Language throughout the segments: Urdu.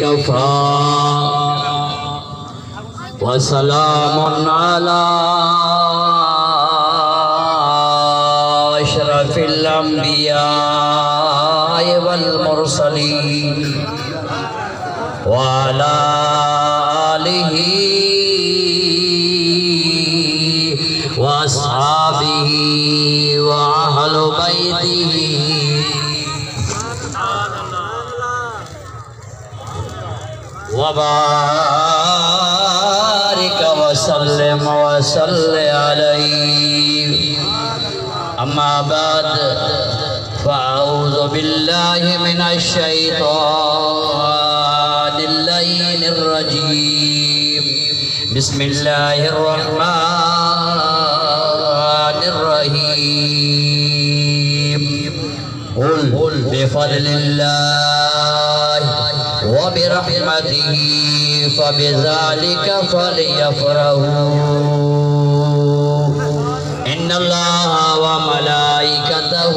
كفى وسلام على أشرف الأنبياء والمرسلين وعلى آله وأصحابه وأهل بيته وبارك وسلم عليه. أما بعد فأعوذ بالله من الشيطان اللعين الرجيم. بسم الله الرحمن الرحيم. قل بفضل الله وبرحمته فبذلك فليفرحوا إن الله وملائكته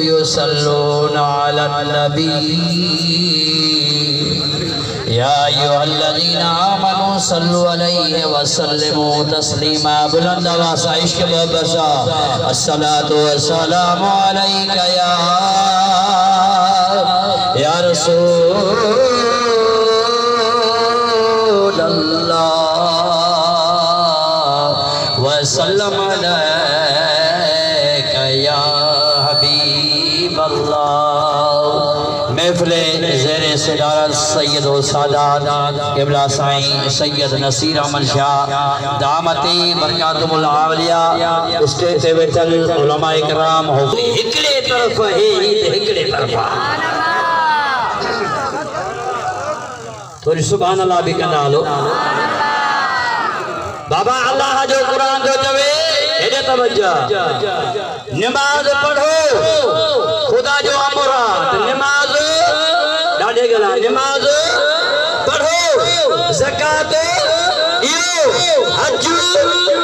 يصلون على النبي يا أيها الذين آمنوا صلوا عليه وسلموا تسليما. بلند آواز عشق بابشا الصلاة والسلام عليك يا رسول الله وسلم عليك يا حبيب الله. محفل زیر صدارت سید و سادات قبلہ سائیں سید نصیر احمد شاہ دامتی برکاتم العالیہ اسٹیج تے بیٹھل علماء کرام ہکڑے طرف ہے ہکڑے طرف تھوڑی سبحان اللہ بھی کہنا لو. بابا اللہ جو قرآن جو چوے ایڈے توجہ نماز پڑھو خدا جو امرات نماز ڈاڑے گلا نماز پڑھو زکاة ایو حج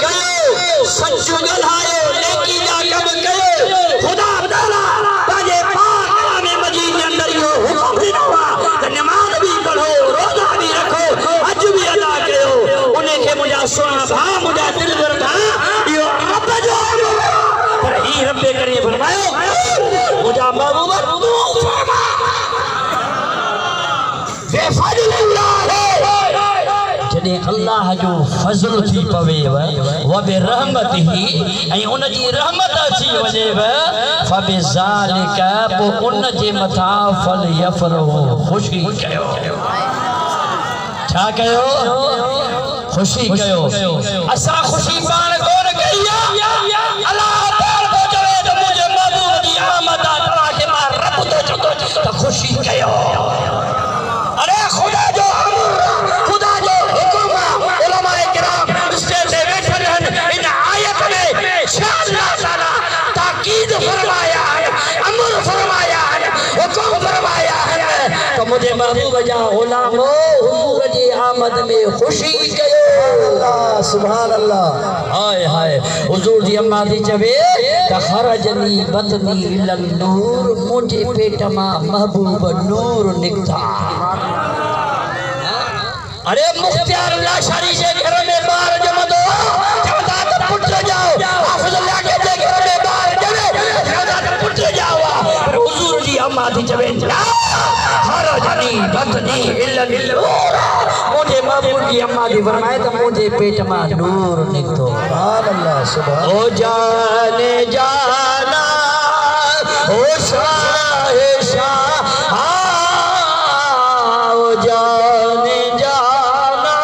کرو سچو گلھائیو نیکی جا کم کرو. خدا بدالا تاجے پاک کلام مجید کے اندر یہ حکم بھی نوا نماز بھی پڑھو روزہ بھی رکھو حج بھی ادا کرو. انہیں کے مجھا سونا بھا مجھا دل بردھا یہ رب جو پر ہی رب کریے فرمائے مجھا محبوب فرما بے فضل اللہ جنہیں اللہ جو فضل تھی پوے و بے رحمت ہی ان جی رحمت اچھی وجہ فبذالک پو ان جے متھا فل یفرحو خوشی کیو. چھا کیو خوشی کیو. اسا خوشی پان کون کئی اللہ تعالی کو چوے تو مجھے محبوب دی آمد آتا کہ ماں رب تو چکو تو خوشی کیو. ارے خدا جو خدا جو حکم علماء کرام اسٹیج سے بیٹھے ہیں ان آیت میں شاہ اللہ تعالی تاکید فرمایا ہے امر فرمایا ہے حکم فرمایا ہے تو مجھے محبوب جا غلامو حضور جی آمد میں خوشی کیو. سبحان اللہ ہائے ہائے حضور جی اماں دی چوے خرجنی بطنی للنور مجھے پیٹ ماں محبوب نور نکتا. ارے مختار اللہ شاری جے گھر میں بار جمع دو جمع تو پٹر جاؤ حافظ اللہ کے جے گھر میں بار جمع تو پٹر جاؤ. حضور جی اماں دی چوے خرجنی بطنی للنور مجھے محبوب کی اماں دی فرمائے تو مجھے پیٹ ماں نور نکتو. سبحان اللہ سبحان. او جانے جانا او شاہ شاہ او جانے جانا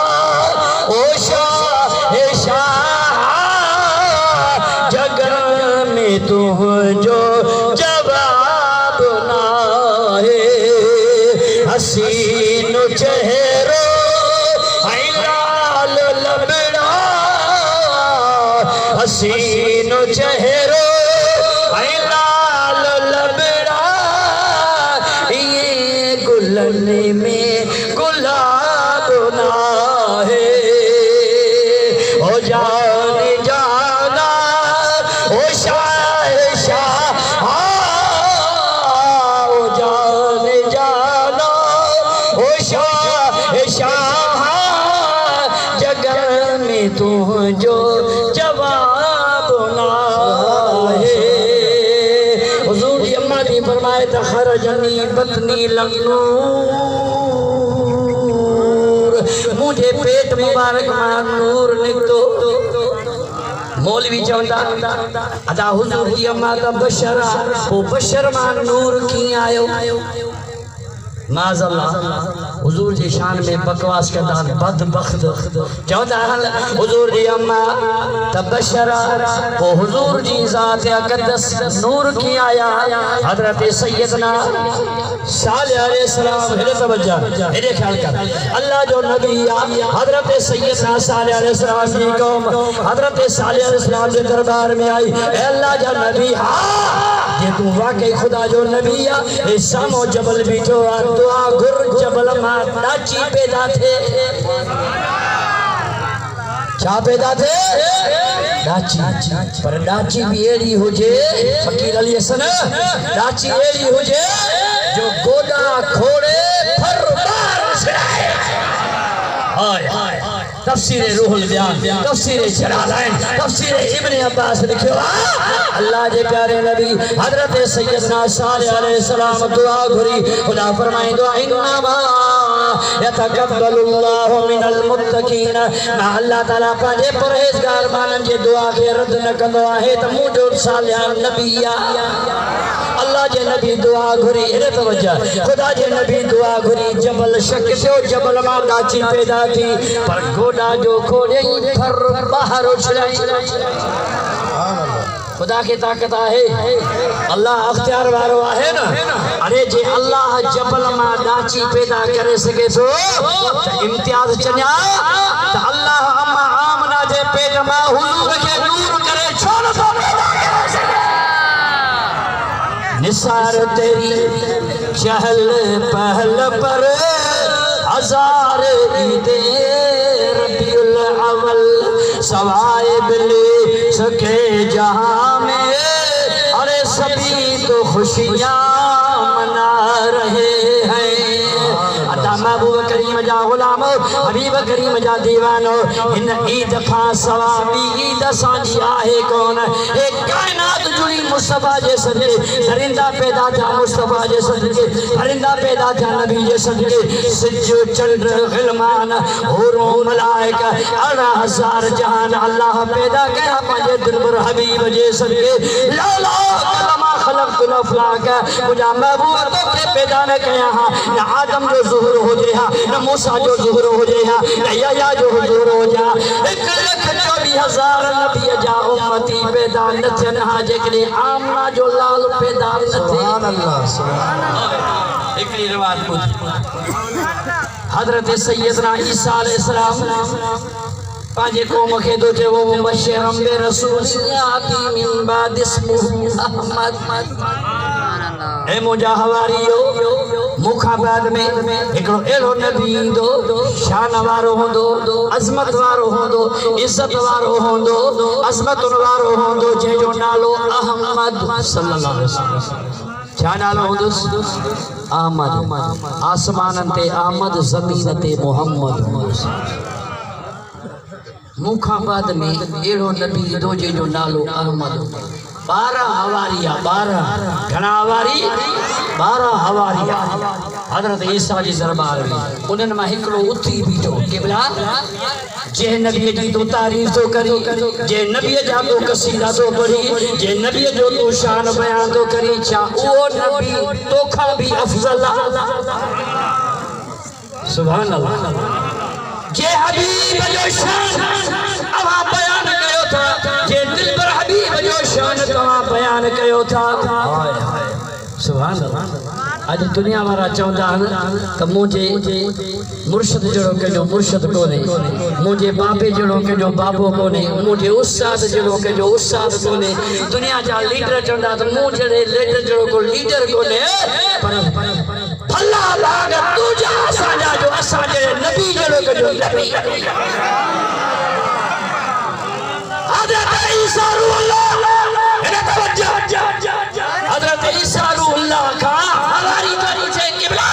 او شاہ شاہ جگر میں تو جو جواب نہ ہے حسین چہروں حسین چہرو لال لبڑا یہ گلن میں گلاب نہ ہے. او جان جانا او شاہ شاہ او جان جانا او بطنی لنور مجھے پیٹ مبارک میں نور نکتو مولوی چوندا ادا حضور جی اما تا بشرا وہ بشر ماں نور کی آئیو معاذ اللہ حضور جی شان میں بکواس کرتا بدبخت چوندا حضور جی اما تبشرا وہ حضور جی ذات اقدس نور کی آیا حضرت سیدنا صالح علیہ السلام ہرے توجہ ہرے خیال کر اللہ جو نبی حضرت سیدنا صالح علیہ السلام کی قوم حضرت صالح علیہ السلام کے دربار میں آئی اے اللہ جو نبی یہ تو واقعی خدا جو نبی ہے سامو جبل بیٹھو دعا گر جبل ماں ڈاچی پیدا تھے کیا پیدا تھے ڈاچی پر ڈاچی بھی ایڑی ہو جے فقیر علی حسن ڈاچی ایڑی ہو جے جو گوڑا کھوڑے پھر بار سرائے تفسیر روح البیان تفسیر جلالین تفسیر ابن عباس لکھو اللہ جے پیارے نبی حضرت سیدنا صالح علیہ السلام دعا گھری خدا فرمائیں دعا انما یتقبل اللہ من المتقین میں اللہ تعالیٰ پانچے پرہیزگار مانن جے دعا کے رد نکندو آہے تو موجود صالح نبی اللہ جے نبی دعا گھری ہرے توجہ خدا جے نبی دعا گھری جبل شک سے جبل ماں ڈاچی پیدا تھی پر گوڑا جو کھوڑے پھر باہر اچھلائی خدا کی طاقت آئے اللہ اختیار وارو آئے نا ارے جے اللہ جبل ماں ڈاچی پیدا کرے سکے تو امتیاز چنیا تو اللہ اما آمنا جے پیٹ ماں حضور کے نور کرے چھوڑ تو پیدا کرے سکے نثار تیری چہل پہل پر ہزار عیدیں ربیع الاول سوائے بلی سکے جہاں میں ارے سبھی تو خوشیاں منا رہے ہیں عطا محبوب کریم جا غلامو حبیب کریم جا دیوانو ان عید خان ثوابی عید سانجی آہے کون ایک کائنات جڑی مصطفیٰ جے صدقے درندہ پیدا تھا مصطفیٰ جے صدقے پرندہ پیدا تھا نبی جے صدقے سجو چندر غلمان حوروں ملائکہ 18,000 جہان اللہ پیدا کیا پانچے دلبر حبیب جے صدقے لالا کلمہ خلقت الافلاک مجھا محبوب تو کے پیدا نہ کیا ہاں نہ آدم جو ظہور ہو جائے ہاں نہ موسیٰ جو ظہور ہو جائے ہاں نہ یا جو ظہور ہو جائے 1,24,000 نبی جا امتی پیدا نہ تنہا جکلے آمنا جو لال پیدا نہ تھے سبحان اللہ ایک روایت کو حضرت سیدنا عیسیٰ علیہ السلام پانچے قوم کے دو جو وہ مبشرم بے رسول یاتی من بعد اسمہ احمد اے مجھا حواریو مکھا بعد میں ایکڑو ایلو نبی دو شان وارو ہوندو عظمت وارو ہوندو عزت وارو ہوندو عظمت وارو ہوندو جے جو نالو احمد صلی اللہ علیہ وسلم کیا نالو ہوندو احمد آسمان تے احمد زمین تے محمد مکھا بعد میں ایڑو نبی دو جے جو نالو احمد 12 حواریہ 12 گھنا حواری 12 حواریہ حضرت عیسیٰ جی دربار میں انہوں نے ہکڑو اتھی بیٹھو قبلہ جے نبی جی تو تعریف تو کری جے نبی جا تو قصیدہ تو پڑھی جے نبی جو تو شان بیان تو کری چاہ او نبی تو کھا بھی افضل سبحان اللہ جے حبیب جو شان اوہ بیان کرو تھا جے دل پر حبیب جو شان اوہ بیان کرو تھا سبحان اللہ آج دنیا ہمارا چاہتا ہے کہ مجھے مرشد جڑو کے جو مرشد کو نہیں مجھے باپے جڑو کے جو باپوں کو نہیں مجھے استاد جڑو کے جو استاد کو نہیں دنیا جا لیڈر چاہتا ہے تو مجھے لیڈر جڑو کو لیڈر کو نہیں اللہ لاغت تو جا ساجا جو اساجے نبی جڑو کے جو نبی حضرت عیسیٰ روح اللہ حضرت عیسیٰ روح اللہ کا ہماری قبلہ